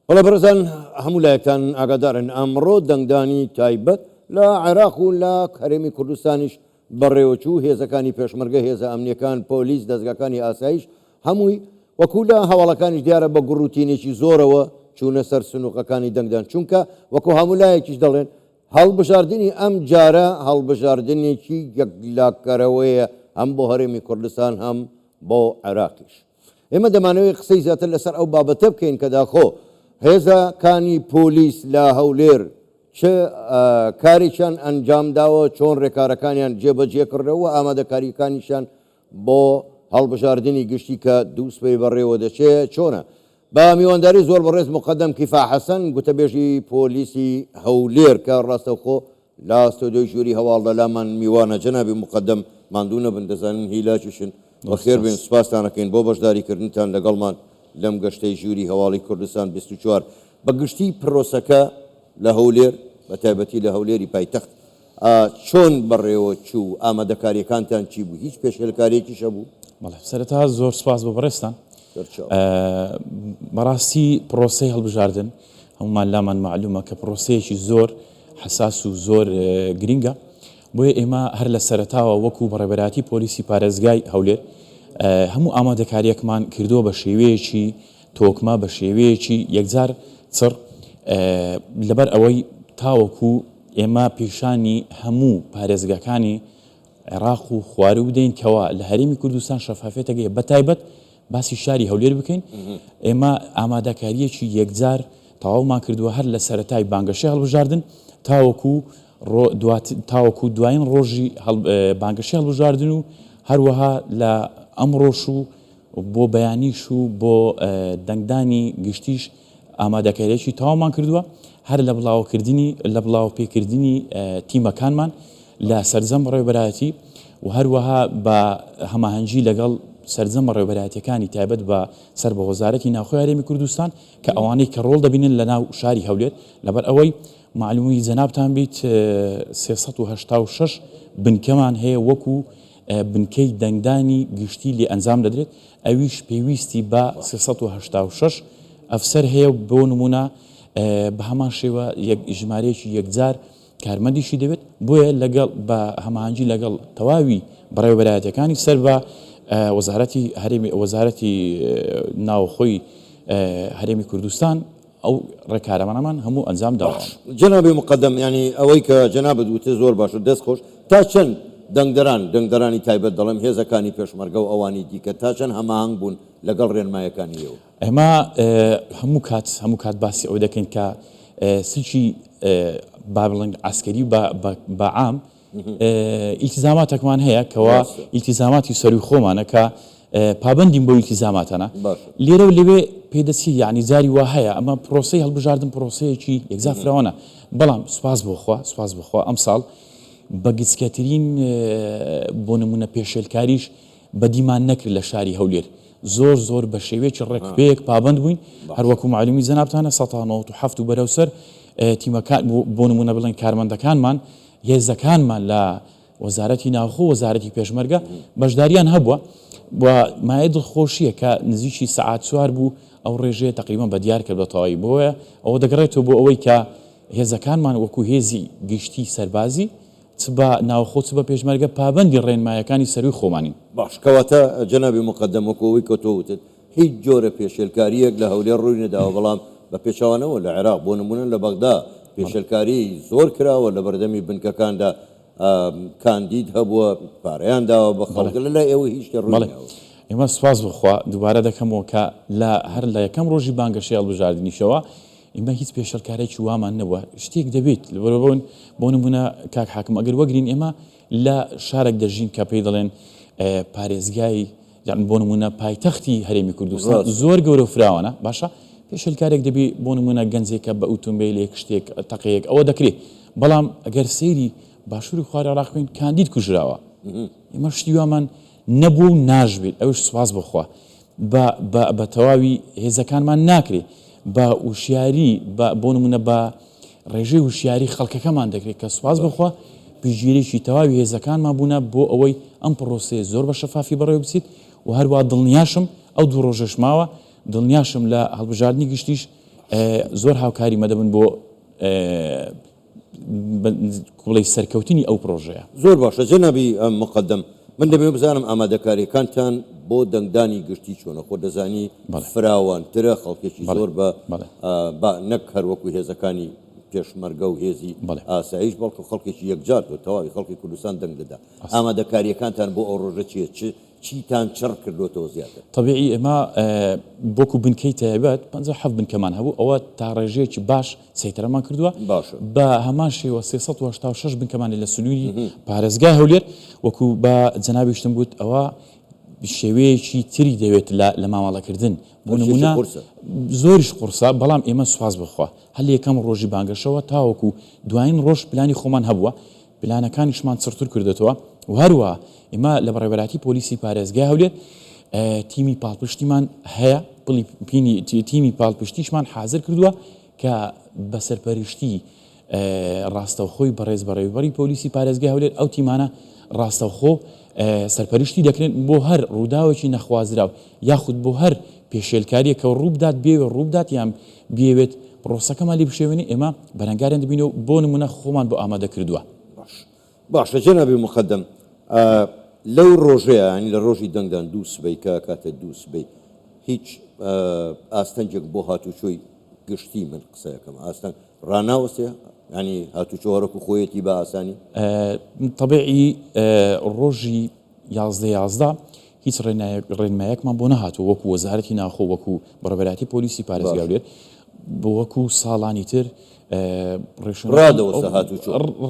بەڵێ بەڕێزان هەموو لایەکتان ئاگادارن ئەمڕۆ دەنگدانی تایبەت لە عێراق و لە هەرێمی کوردستانیش بەڕێوەچوو هێزەکانی پێشمەرگە هێزە ئەمنیەکان پۆلیس دەستگاکانی ئاسایش هەمووی وەکو لە هەواڵەکانیش دیارە بە گوڕوتینێکی زۆرەوە چوونە سەر سنووقەکانی دەنگدان چونکە وەکو هەموو لایەکیش دەڵێن هەڵبژاردننی ئەم جارە هەڵبژاردنێکی یەکلاکەرەوەیە هەم بۆ هەرێمی کوردستان هەم بۆ عێراقیش. ئێمە دەمانەوەی قسەی زیاتر لەسەر ئەو بابەتە بکەین کە داخۆ هێزەکانی پۆلیس لە هەولێر چه کارێکیان ئەنجام داوە چۆن ڕێکارەکانیان جێبەجێ کردەوە ئامادەکاریەکانیشان بۆ هەڵبژاردننی گشتی کە دووسبەی بەڕێوە دەچێت چۆنە. بە میوانداری زۆر بەڕێز مقدەم کیفا حەسەن گوتەبێژی پۆلیسی هەولێر کە ڕاستەوخۆ لە ستۆدیۆی ژووری هەواڵدا لامان میوانە جەنابی مقدەم ماندوو نەبن دەزانن هیلاکیشن بەخێر بێن سوپاستانەکەین بۆ بەشداریکردنتان لەگەڵمان لەم گەشتەی ژووری هەواڵی کوردستان 24 بە گشتی پرۆسەکە لە هەولێر بە تایبەتی لە هەولێری پایتەخت چۆن بەڕێوە چوو ئامادەکاریەکانتان چی بوو هیچ پێشێلکارێکیشە بوو؟ بەڵێ سەرەتا زۆر سپاس بۆ بەڕێستان بەڕاستی پرۆسەی هەڵبژاردن هەمومان لامان معلومە کە پرۆسەیەکی زۆر حساس و زۆر گرینگە بۆیە ئێمە هەر لە سەرەتاوە وەکو بەڕێبەراتی پۆلیسی پارێزگای هەولێر هەموو ئامادەکاریەکمان کردووە بە شێوەیەکی تۆکمە بە شێوەیەکی یەکجار چڕ لەبەر ئەوەی تاوەکو ئێمە پیشانی هەموو پارێزگاکانی عێراق و خوارە بدەین کەوا لە هەرێمی کوردستان شەفافێتەگەیە بەتایبەت باسی شاری هەولێر بکەین ئێمە ئامادەکاریەکی یەکجار تەواومان کردووە هەر لە سەرەتای بانگەشەی هەڵبژاردن تاوەکو دوایین ڕۆژی بانگەشەی هەڵبژاردن و هەروەها لە ئەمڕۆش و بۆ بەیانیش و بۆ دەنگدانی گشتیش ئامادەکاریەکی تەواومان کردووە هەر لە بڵاو پێکردنی تیمەکانمان لە سەرجەم ڕێبەرایەتی و هەروەها بە هەماهەنگی لەگەڵ سەرجەم ڕێبەرایەتیەکانی تایبەت بە سەر بە وەزارەتی ناوخۆی هەرێمی کوردستان کە ئەوانەی کە ڕۆڵ دەبینن لە ناو شاری هەولێر لەبەر ئەوەی معلومی جەنابتان بیت 386 بنکەمان هەیە وەکو بنکەی دەنگدانی گشتی لێ ئەنجام دەدرێت ئەویش پێویستی بە 386 ئەفسەر هەیە بۆ نمونە بە هەمان شێوە ژمارەیەکی یەکجار کارمەندیشی دەبێت بۆیە لەگەڵ بە هەماهەنگی لەگەڵ تەواوی بەڕێوەبەرایەتەکانی سەر بە وەزارەتی ناوخۆی هەرێمی کوردستان ئەو ڕێکارەمانەمان هەموو ئەنجام داوە. جەنابی مقدەم ینی ئەوەی کە جەنابەت وتە زۆر باش و دەست خۆش تا چەند دەنگدەرانی تایبەت دەڵێم هێزەکانی پێشمەرگە و ئەوانی دیکە تا چەند هەماهەنگ بوون لەگەڵ ڕێنمایەکانیەوە؟ ئێمە هەموو کات باسی ئەو دەکەین کە سلکی با بڵێن عسکەری بە عام ئیلتیزاماتێکمان هەیە کەوا ئیلتیزاماتی سەروی خۆمانە کە پابندیم بۆ ئیلتیزاماتەنە لێرە و لەوێ پێدەچی یعنی جاری وا هەیە ئەمە پرۆسەی هەڵبژاردن پرۆسەیەکی یەکجار فراوانە بەڵام سوپاس بۆخوا ئەم ساڵ بە گچکەترین بۆ نمونە پێشێلکاریش بەدیمان نەکرد لە شاری هەولێر زۆر بە شێوەیەکی ڕێکپێک پابند بووین هەروەکو معلومی جەنابتانە 197 و بەرەوسەر تیمەکان بۆ نمونە بڵێن کارمەندەکانمان هێزەکانمان لە وەزارەتی ناوخۆ وەزارەتی پێشمەرگە بەشداریان هەبووە بە مایە دڵخۆشیە کە نزیکی سەعات 4 بوو ئەو ڕێژەیە تقریبان بەدیار کرد بەتەواوی بۆیە ئەوە دەگەڕێتەوە بۆ ئەوەی کە هێزەکانمان وەکو هێزی گشتی سەربازی چ بە ناوخۆ چ بە پێشمەرگە پابندی ڕێنمایەکانی سەروی خۆمانین. باش کەواتە جەنابی مقدەم وەکەوەی کە تۆ وتت هیچ جۆرە پێشێلکاریەک لە هەولێر ڕووی نەداوە بەڵام بە پێچەوانەوە لە عێراق بۆ نمونە لە بەغدا پێشێلکاری زۆر کراوە لە بەردەمی بنکەکاندا کاندید هەبووە پارەیان داوە بە خەڵکە لەلای ئێوە هیچ ڕووی ئێمە سوپاس بخوا دووبارە دەکەمەوە کە هەر لە یەکەم ڕۆژی بانگەشەی هەڵبژاردنیشەوە ئێمە هیچ پێشێلکارێکی وامان نەبووە شتێک دەبێت لەبەرەوە بۆ نمونە کاک حاکم ئەگەر وەگرین ئێمە لە شارێک دەژین کە پێی دەڵێن پارێزگای یان بۆ نمونە پایتەختی هەرێمی کوردستان زۆر گەورە و فراوانە باشە پێشێلکارێک دەبێ بۆ نمونە گەنجێکە بە ئۆتۆمبیلێک شتێک تەقەیەک ئەوە دەکرێت بەڵام ئەگەر سەیری باشووری خوارە عێراق بکەین کاندید کوژراوە ئێمە شتی وامان نەبوو ناژبێت ئەوش سوپاس بخوا بە تەواوی هێزەکانمان ناکرێت بە وشیاری بۆ نمونە بە ڕێژەی وشیاری خەڵکەکەمان دەکرێت کە سوپاس بخوا پێشگیریی تەواوی هێزەکانمان بوونە بۆ ئەوەی ئەم پرۆسەیە زۆر بە شەفافی بەڕێوە بچیت و هەروە دڵنیاشم ئەو دوو ڕۆژەش ماوە دڵنیاشم لە هەڵبژاردننی گشتیش زۆر هاوکاری مەدەبن بۆ کوڵی سەرکەوتنی ئەو پرۆژەیە. زۆر باشە جەنابی مقدم من دەبێ بزانم ئامادەکاریەکانتان بۆ دەنگدانی گشتی چۆنە خۆ دەزانی فراوانترە خەڵکێکی زۆر بە نەک هەروەکو هێزەکانی پێشمەرگە و هێزی ئاسایش بەڵکو خەڵکێکی یەکجار و تەواوی خەڵکی کوردستان دەنگ دەدا ئامادەکاریەکانتان بۆ ئەو ڕۆژە چیتان چڕ کردوتەوە زیاتر طبیعی ئێمە بۆکو بنکەی تایبەت 57 بنکەمان هەبوو ئەوە تا ڕێژەیەکی باش سەیتەرەمان کردووە بە هەمان شێوە 386 بنکەمانی لە سنووری پارێزگای هەولێر وەکو بە جەنابی شتم گوت ئەوە شێوەیەکی تری دەوێت لە مامەڵەکردن بۆ نمونە زۆریش قورسە بەڵام ئێمە سوپاس بخوا هەل یەکەم ڕۆژی بانگەشەوە تاوەکو دوایین ڕۆژ پلانی خۆمان هەبووە پلانەکانیشمان چرتر کردێتەوە و هەروە ئێمە لە بەڕێوەبەراتی پۆلیسی پارێزگای هەولێر تیمی پاڵپشتیمان هەیە تیمی پاڵپشتیشمان حازر کردووە کە بە سەرپەرشتی ڕاستەوخۆی بەڕێز بەڕێوەبەری پۆلیسی پارێزگای هەولێر ئەو تیمانە ڕاستەوخۆ سەرپەرشتی دەکرێن بۆ هەر ڕووداوێکی نەخوازراو یاخود بۆ هەر پێشێلکاریە کە ڕووبدات بێوێ ڕووبدات یان بێوێت پرۆسەکەمان لێ بشێوێنی ئێمە بەرەنگاریان دەبینەوە بۆ نمونە خۆمان بۆ ئامادە کردووە. باشە جەنابی مقدم لەو ڕۆژەیە ینی لە ڕۆژی دەنگدان دوو سبەی کاتە دوو سبەی هیچ ئاستەنجێک بۆ هاتوچۆی گشتی من قسەیەکەم ئاستەنگ ڕناوەسێ ینی هاتوچۆوەرەکو خۆیەتی بە ئاسانی طبیعی ڕۆژی 11 هیچ ڕێنمایەکمان بۆ نەهاتوو وەکو وەزارەتی ناوخۆ وەکو بەڕێوەبەراتی پۆلیسی پارێزگای هەولێر بۆ وەکو ساڵانی تر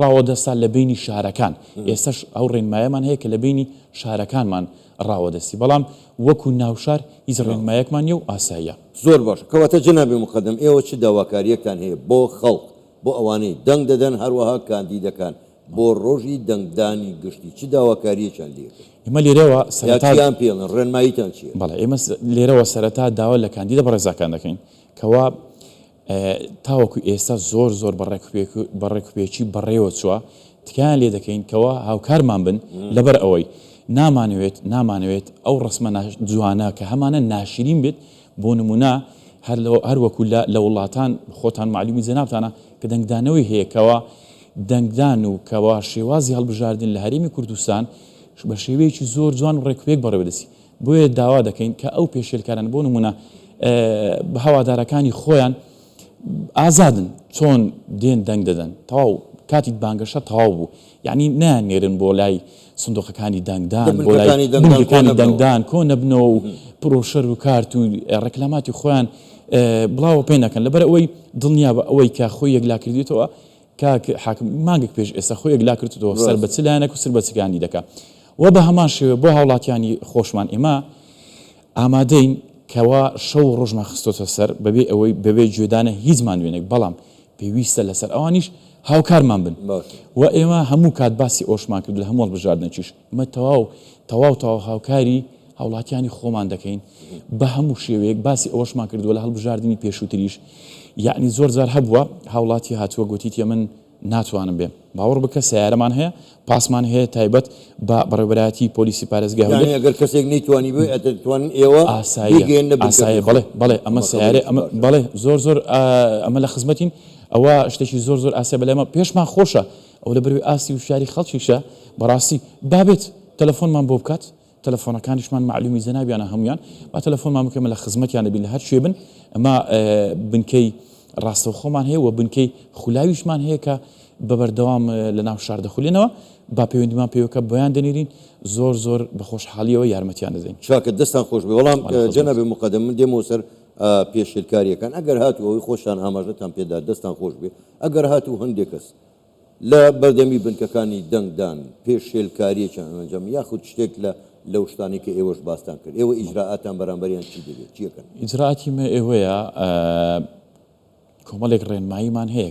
ڕاوەدەستا لە بینی شارەکان ئێستاش ئەو ڕێنمایەمان هەیە کە لە بینی شارەکانمان ڕاوەدەستی بەڵام وەکو ناوشار هیچ ڕێنمایەکمان نیە و ئاساییە. زۆر باش کەواتە جەنابی مقدم ئێوە چ داواکاریەکان هەیە بۆ خەڵک بۆ ئەوانەی دەنگ دەدەن هەروەها کاندیدەکان بۆ ڕۆژی دەنگدانی گشتی چ داواکاریەکان لێکن ئێمە لێرەوە سەرەتایان پێڵن ڕێنماییتان چیە؟ بەڵێ ئێمە لێرەوە سەرەتا داوا لە کاندیدە بەڕێزاکان دەکەین کەوا تاوەکو ئێستا زۆر بەڕێکوپێکی بەڕێوە چووە تکایان لێ دەکەین کەوا هاوکارمان بن لەبەر ئەوەی نامانەوێت ئەو ڕسمە جوانە کە هەمانە ناشرین بێت بۆ نمونە هەروەکو لە وڵاتان خۆتان معلومی جەنابتانە کە دەنگدانەوەی هەیەکەوە دەنگدان و کەوا شێوازی هەڵبژاردن لە هەرێمی کوردستان بە شێوەیەکی زۆر جوان و ڕێکوپێک بەڕێوەدەسی بۆیە داوا دەکەین کە ئەو پێشێلکاران بۆ نمونە هەوادارەکانی خۆیان ئازادن چۆن دێن دەنگ دەدەن تەواو کاتی بانگەشە تەواو بوو یعنی نانێرن بۆ لای سندۆقەکانی دەنگدان بۆ لای بنکەکانی دەنگدان کۆ نەبنەوە و پرۆشەر و کارت و ڕێکلاماتی خۆیان بڵاوە پێ نەکەن لەبەر ئەوەی دڵنیا بە ئەوەی کە خۆی یەکلا کردێتەوە کاک حاکم مانگێک پێش ئێستا خۆی یەکلا کردێتەوە سەر بە چلایەنێک و سەر بە چگانی دەکات و بە هەمان شێوە بۆ هاوڵاتیانی خۆشمان ئێمە ئامادەین کەوا شەو ڕۆژمان خستۆتە سەر بەبێ ئەوەی بەبێ گوێدانە هیچمان وێنێک بەڵام پێویستە لەسەر ئەوانیش هاوکارمان بن و ئێمە هەموو کات باسی ئۆشمان کرد لە هەموو هەڵبژاردنەکیش ئمە تەواو هاوکاری هاوڵاتیانی خۆمان دەکەین بە هەموو شێوەیەک باسی ئەوەشمان کردووە لە هەڵبژاردننی پێشووتریش یعنی زۆر جار هەبووە هاوڵاتی هاتووە گوتیتە من ناتوانم بێ باوەڕ بکە سیارەمان هەیە پاسمان هەیە تایبەت بە بەڕێوەبەراتی پۆلیسی پارێزگای هەولێر ئەگەر کەسێک نەیتوانی بێ ئەتوانن ئێوە ئاساییە بەڵێ ئەمە سیارێ بەڵێ زۆر ئەمە لە خزمەتین ئەوە شتێکی زۆر ئاسای بەلای ئەمە پێشمان خۆشە ئەو لە بەروی ئاسی و شاری خەڵکیشە بەڕاستی بابێت تەلەفۆنمان بۆ بکات تەلەفۆنەکانیشمان معلومی جەنابیانە هەمویان با تەلەفۆنمان بکەمە لە خزمەتیان دەبین لە هەر شوێ بن ئەمە بنکەی ڕاستەوخۆمان هەیە و بنکەی خولاویشمان هەیە کە بەبەردەوام لە ناو شار دەخولێنەوە با پەیوەندیمان پێوەکە بۆیان دەنێرین زۆر بە خۆشحاڵیەوە یارمەتیان دەدەین چاکە دەستان خۆش بێ بەڵام جەنابی مقدم من دێمەوە سەر پێشێلکاریەکان ئەگەر هاتووە ئەوی خۆشتان ئاماژەتان پێدا دەستان خۆش بێ ئەگەر هاتوو هەندێک کەس لە بەردەمی بنکەکانی دەنگدان پێشێلکاریەکیان ئەنجام یاخود شتێک لەو شتانی کە ئێوەش باستان کرد ئێوە ئیجراعاتان بەرامبەریان چی دەبێت چیەکەن ئیجراعاتی مە ئێوەیە کۆمەڵێک ڕێنماییمان هەیە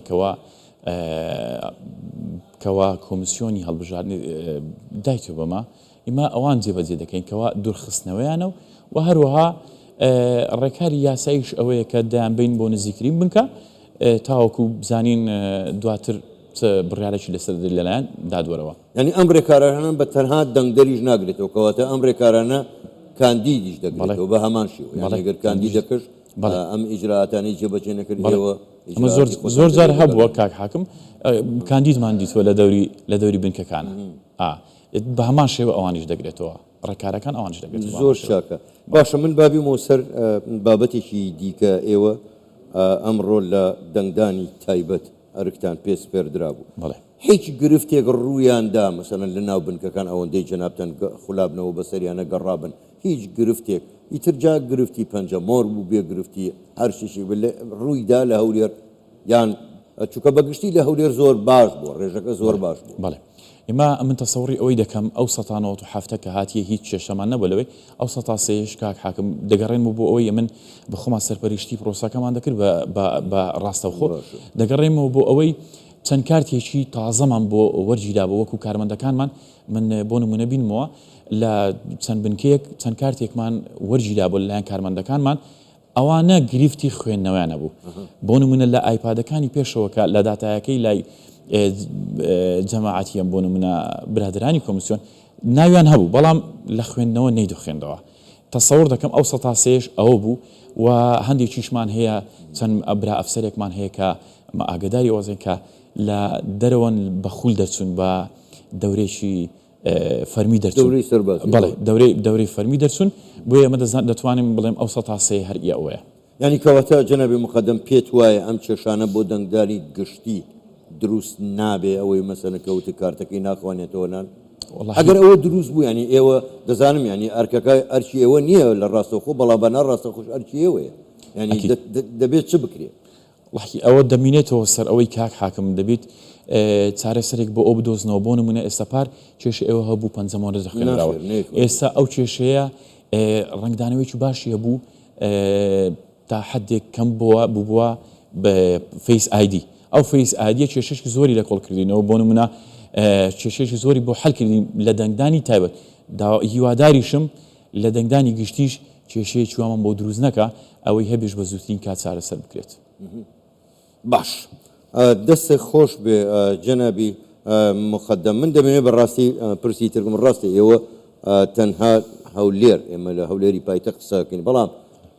کەوا کۆمیسیۆنی هەڵبژاردننی دایتۆ بەمە ئێمە ئەوان جێبەجێ دەکەین کەوا دوورخستنەوەیانە و هەروەها ڕێکاری یاساییش ئەوەیە کە دایان بین بۆ نزیکرین بنکە تاوەکو بزانین دواتر بڕیارێکی لەسەر لەلایەن دادوەرەوە ینی ئەم ڕێکارانە بە تەنها دەنگدەریش ناگرێتەوە کەواتە ئەم ڕێکارانە کاندیدیش دەگرێتەوە بە هەمان شێوە ئەگەر کاندیدەکەش ئەم ئیجراتانی جێبەجێ نەکردەوە ئەمە زۆر جار هەبووە کاک حاکم کاندیدمان دیتوە لە دەوری بنکەکانە بە هەمان شێوە ئەوانیش دەگرێتەوە ڕێکارەکان ئەوانش دەگرێت زۆر شاکە باشە من بابی مۆسەر بابەتێکی دیکە ئێوە ئەمڕۆ لە دەنگدانی تایبەت ئەرکتان پێسپێردرا بوو هیچ گرفتێک ڕوویاندا مەسەلەن لە ناو بنکەکان ئەوەندەی جەنابتان خولابنەوە بەسەریانە گەڕابن هیچ گرفتێک ئیترجا گرفتی پەنجەمۆر بوو بێ گرفتی هەر شتێکی ڕوویدا لە هەولێر یان چووکە بەگشتی لە هەولێر زۆر باش بوو ڕێژەکە زۆر باش بوو بەڵێ ئێمە من تەسەوڕی ئەوەی دەکەم ئەو 1970 کە هاتیە هیچ کێشەمان نەبوو لەوەی ئەو 1970 کاک حاکم دەگەڕێنمە بۆ ئەوەی من بخۆمان سەرپەرشتی پرۆسەکەمان دەکرد بە ڕاستەوخۆ دەگەڕێمەوە بۆ ئەوەی چەند کارتێکی تازەمان بۆ وەرگیرا بە وەکو کارمەندەکانمان من بۆ نمونە بینمەوە لە چەند بنکەیەک چەند کارتێکمان وەرگیرا بۆ لەلایەن کارمەندەکانمان ئەوانە گرفتی خوێندنەوەیانە بوو بۆ نمونە لە ئایپادەکانی پێشەوەکە لە داتایەکەی لای جەماعەتیان بۆ نمونە برادرانی کۆمیسیۆن ناویان هەبوو بەڵام لە خوێندنەوە نەیدەخوێندەوە تەسەوڕ دەکەم ئەو 1970 ئەوە بوو و هەندێکیشمان هەیە چەند ئەبرا ئەفسەرێکمان هەیە کە ئاگداری ئەوەزێن کە لە دەرەوەن بە خول دەرچون بە دەورێکی فەرمی دەرچون بەڵێ دەورەی فەرمی دەرچون بۆیە ئەمە دەتوانین بڵێم ئەو 1970 هەرئە ئەوەیە یعنی کەواتە جەنابی مقدم پێت وایە ئەم کێشانە بۆ دەنگداری گشتی دروست نابێ ئەوەی مەسەلە کەوتە کارتەکەی ناخوانێتەوە نان ئەگەر ئەوە دروست بوو ینی ئێوە دەزانم ینی ئەرکەکە ئەرچی ئێوە نییە لە ڕاستەخۆ بەڵام بەنا ڕاستەخۆش ئەرچی ئێوەیە ینی دەبێت چ بکرێت ئەوە دەمینێتەوە سەر ئەوەی کاک حاکم دەبێت چارەسەرێک بۆ ئەو بدۆزنەوە بۆ نمونە ئێستا پار کێشە ئێوە هەبوو پەنجەمۆرە دەخوێنراوە ئێستا ئەو کێشەیە ڕنگدانەوەیکی باشی هەبوو تا حدێک کەم بووە بە فیس ئایدی ئەو فیس ئایدیە کێشەشی زۆری لە کۆڵکردینەوە بۆ نمونە کێشەشی زۆری بۆ حەلکردین لە دەنگدانی تایبەت هیواداریشم لە دەنگدانی گشتیش کێشەیەکی وامان بۆ دروست نەکە ئەوەی هەبێش بە زووترین کات چارەسەر بکرێت باش دەستە خۆش بێ جەنابی مقدم من دەمێنێت بەڕاستی پرسی ترگم ڕاستی ئێوە تەنها هەولێر ئێمە لە هەولێری پایتەخت قسەکەین بەڵام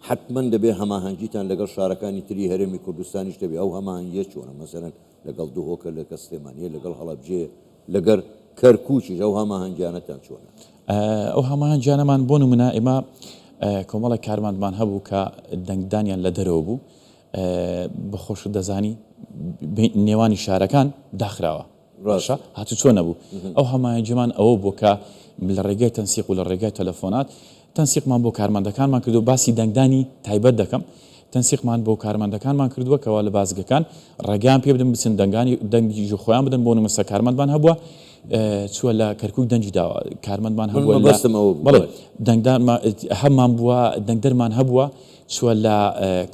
حتمما دەبێ هەماهەنگیتان لەگەڵ شارەکانی تری هەرێمی کوردستانیش دەبێ ئەو هەماهەنگیە چۆنە مەسەلەن لەگەڵ دوهۆکە لە کەسلێمانیە لەگەڵ هەڵەبجێ لەگەر کەرکووچیش ئەو هەماهەنگیانەتان چۆنە ئەو هەماهەنگیانەمان بۆ نمونە ئێمە کۆمەڵێک کارمەندمان هەبوو کە دەنگدانیان لە دەرەوە بوو بەخۆش دەزانی نێوانی شارەکان داخراوە ڕاشە هاتو چۆن نەبوو ئەو هەماهەنگیمان ئەوە بوو کە لە ڕێگای تەنسیق و لە ڕێگای تەلەفۆنات تەنسیقمان بۆ کارمەندەکانمان کردو باسی دەنگدانی تایبەت دەکەم تەنسیقمان بۆ کارمەندەکانمان کردووە کەوا لە بازگەکان ڕێگەیان پێ بدەن بچن دەنگی خۆیان بدەن بۆ نمەسە کارمەندمان هەبووە چووە لە کەرکووک دەنجی داوە کارمەندمان هەبووە بەڵێ هەممان بووە دەنگدەرمان هەبووە چووە لە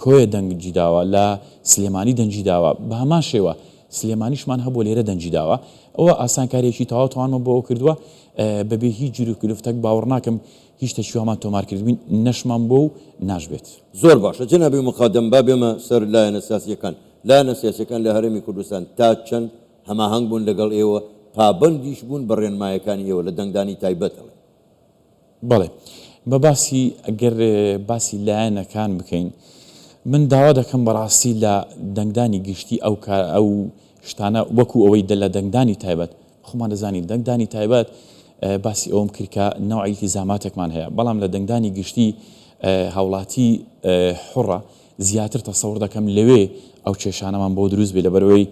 کۆیە دەنگی داوە لە سلێمانی دەنجی داوە بە هەمان شێوە سلێمانیشمان هەبووە لێرە دەنجی داوە ئەوە ئاسانکاریەکی تەواو توانمە بۆ کردووە بەبێ هیچ جور و کلفتەک باوەڕ ناکەم هیچ تەشیوامان تۆمارکردبووین نەشمان بۆ و ناژبێت زۆر باشە جەنابی مقدم با بێمە سەر لایەنە سیاسیەکان لایەنە سیاسیەکان لە هەرێمی کوردستان تا چەند هەماهەنگ بوون لەگەڵ ئێوە پابەندیش بوون بە ڕێنمایەکانی ئێوە لە دەنگدانی تایبەتەوە بەڵێ بە باسی ئەگەر باسی لایەنەکان بکەین من داوا دەکەم بەڕاستی لە دەنگدانی گشتی ئەو شتانە وەکو ئەوەی لە دەنگدانی تایبەت خۆمان دەزانین دەنگدانی تایبەت باسی ئەوم کرد کە نەوعی التیزاماتێکمان هەیە بەڵام لە دەنگدانی گشتی هاوڵاتی حڕە زیاتر تەسەوڕ دەکەم لەوێ ئەو کێشانەمان بۆ دروست بێ لەبەرەوەی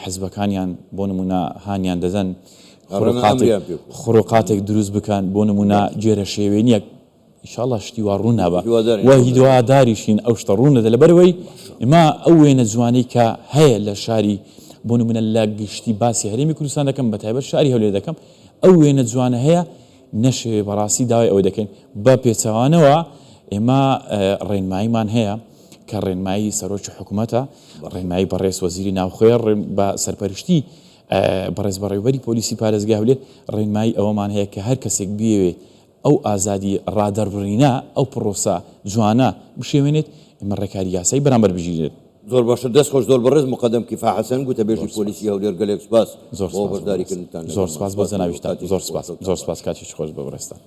حزبەکانیان بۆ نمونە هانیان دەزەن خڕۆقاتێک دروست بکەن بۆ نمونە جێرە شێوێنیەک ئینشاءڵڵا شتی وا ڕوو نابە و هیدواداریشین ئەو شتە ڕوونەدە لەبەرەوەی ئێمە ئەو وێنە جوانەی کە هەیە لە شاری بۆ نمونە لە گشتی باسی هەرێمی کوردستان دەکەم بە تایبەت شاری هەولێر دەکەم ئەو وێنە جوانە هەیە نەشێ بەڕاستی داوای ئەوەی دەکەین بە پێچەوانەوە ئێمە ڕێنماییمان هەیە کە ڕێنمایی سەرۆکی حکوومەتە ڕێنمایی بەڕێز وەزیری ناوخۆیە بە سەرپەرشتی بەڕێز بەڕێوەبەری پۆلیسی پارێزگای هەولێر ڕێنمایی ئەوەمان هەیە کە هەر کەسێک بیەوێت ئەو ئازادی ڕادەربڕینە ئەو پرۆسە جوانە بشێوێنێت ئێمە ڕێکاری یاسایی بەرامبەر بژیرێت زۆر باشە دەست خۆش زۆر بەڕێز مقدم کیفا حەسەن گوتە بێژی پۆلیسی هەولێر گەلێک سپاس زۆر سپاس بۆ جەنابیشتان زۆر سپاس کاتیش خۆش بە بەڕێستان